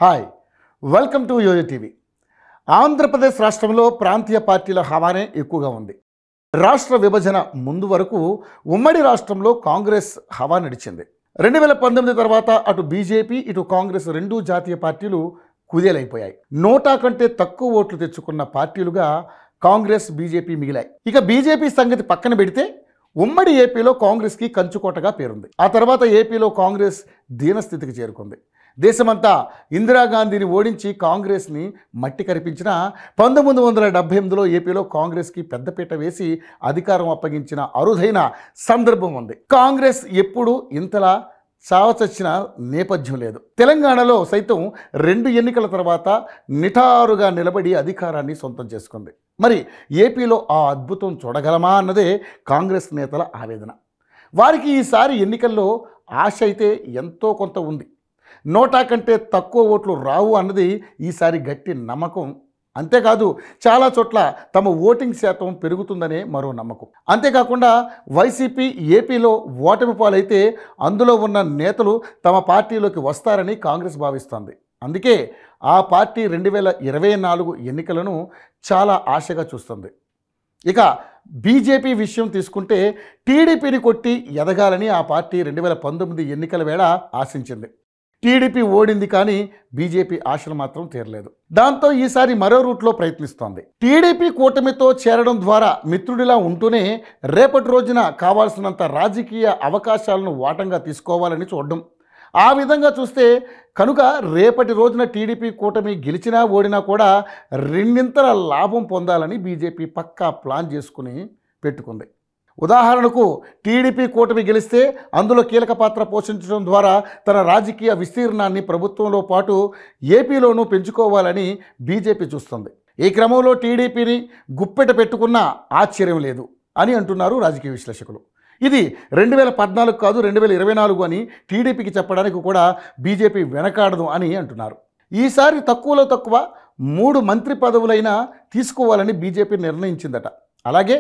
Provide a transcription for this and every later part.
Hi welcome to yo-yo TV. Andhra Pradesh రాష్ట్రంలో ప్రాంతీయ పార్టీల హవానే ఎక్కువగా ఉంది. రాష్ట్ర విభజన ముందు వరకు ఉమ్మడి రాష్ట్రంలో కాంగ్రెస్ హవా నడిచింది. 2019 తర్వాత అటు బీజేపీ ఇటు కాంగ్రెస్ రెండూ జాతీయ పార్టీలు కుదేలైపోయాయి. నోటా కంటే తక్కువ ఓట్లు తెచ్చుకున్న పార్టీలుగా కాంగ్రెస్ బీజేపీ మిగిలాయి. ఇక బీజేపీ సంగతి పక్కన పెడితే ఉమ్మడి ఏపీలో కాంగ్రెస్కి కంచుకోటగా పేరుంది. ఆ తర్వాత ఏపీలో కాంగ్రెస్ దీనస్థితికి చేరుకుంది. దేశమంతా ఇందిరాగాంధీని ఓడించి కాంగ్రెస్ని మట్టి కరిపించిన 1978లో ఏపీలో కాంగ్రెస్కి పెద్దపీట వేసి అధికారం అప్పగించిన అరుదైన సందర్భం ఉంది. కాంగ్రెస్ ఎప్పుడు ఇంతలా చావచచ్చిన నేపథ్యం లేదు. తెలంగాణలో సైతం 2 ఎన్నికల తర్వాత నిటారుగా నిలబడి అధికారాన్ని సొంతం చేసుకుంది. మరి ఏపీలో ఆ అద్భుతం చూడగలమా అన్నదే కాంగ్రెస్ నేతల ఆవేదన. వారికి ఈసారి ఎన్నికల్లో ఆశ అయితే ఎంతో కొంత ఉంది. నోటా కంటే తక్కువ ఓట్లు రావు అన్నది ఈసారి గట్టి నమ్మకం. అంతేకాదు చాలా చోట్ల తమ ఓటింగ్ శాతం పెరుగుతుందనే మరో నమ్మకం. అంతేకాకుండా వైసీపీ ఏపీలో ఓటమి పాలైతే అందులో ఉన్న నేతలు తమ పార్టీలోకి వస్తారని కాంగ్రెస్ భావిస్తోంది. అందుకే ఆ పార్టీ 2024 ఎన్నికలను చాలా ఆశగా చూస్తుంది. ఇక బీజేపీ విషయం తీసుకుంటే టీడీపీని కొట్టి ఎదగాలని ఆ పార్టీ 2019 ఎన్నికల వేళ ఆశించింది. టీడీపీ ఓడింది, కానీ బీజేపీ ఆశలు మాత్రం తీరలేదు. దాంతో ఈసారి మరో రూట్లో ప్రయత్నిస్తోంది. టీడీపీ కూటమితో చేరడం ద్వారా మిత్రుడిలా ఉంటూనే రేపటి రోజున కావాల్సినంత రాజకీయ అవకాశాలను వాటంగా తీసుకోవాలని చూడడం. ఆ విధంగా చూస్తే కనుక రేపటి రోజున టీడీపీ కూటమి గెలిచినా ఓడినా కూడా రెండింతల లాభం పొందాలని బీజేపీ పక్కా ప్లాన్ చేసుకుని పెట్టుకుంది. ఉదాహరణకు టీడీపీ కూటమి గెలిస్తే అందులో కీలక పాత్ర పోషించడం ద్వారా తన రాజకీయ విస్తీర్ణాన్ని ప్రభుత్వంలో పాటు ఏపీలోనూ పెంచుకోవాలని బీజేపీ చూస్తుంది. ఈ క్రమంలో టీడీపీని గుప్పెట పెట్టుకున్నా ఆశ్చర్యం లేదు అని అంటున్నారు రాజకీయ విశ్లేషకులు. ఇది 2014 కాదు 2024 అని టీడీపీకి చెప్పడానికి కూడా బీజేపీ వెనకాడదు అని అంటున్నారు. ఈసారి తక్కువలో తక్కువ 3 మంత్రి పదవులైనా తీసుకోవాలని బీజేపీ నిర్ణయించిందట. అలాగే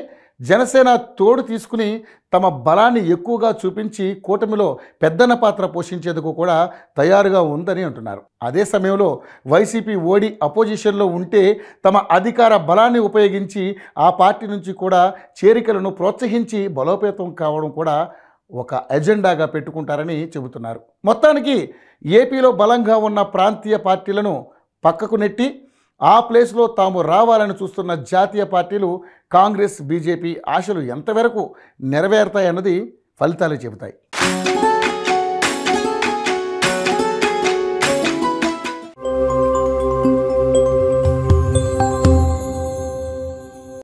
జనసేన తోడు తీసుకుని తమ బలాన్ని ఎక్కువగా చూపించి కూటమిలో పెద్దన్న పాత్ర పోషించేందుకు కూడా తయారుగా ఉందని అంటున్నారు. అదే సమయంలో వైసీపీ ఓడి అపోజిషన్లో ఉంటే తమ అధికార బలాన్ని ఉపయోగించి ఆ పార్టీ నుంచి కూడా చేరికలను ప్రోత్సహించి బలోపేతం కావడం కూడా ఒక ఎజెండాగా పెట్టుకుంటారని చెబుతున్నారు. మొత్తానికి ఏపీలో బలంగా ఉన్న ప్రాంతీయ పార్టీలను పక్కకు నెట్టి ఆ ప్లేస్లో తాము రావాలని చూస్తున్న జాతీయ పార్టీలు కాంగ్రెస్ బీజేపీ ఆశలు ఎంతవరకు నెరవేరుతాయన్నది ఫలితాలే చెబుతాయి.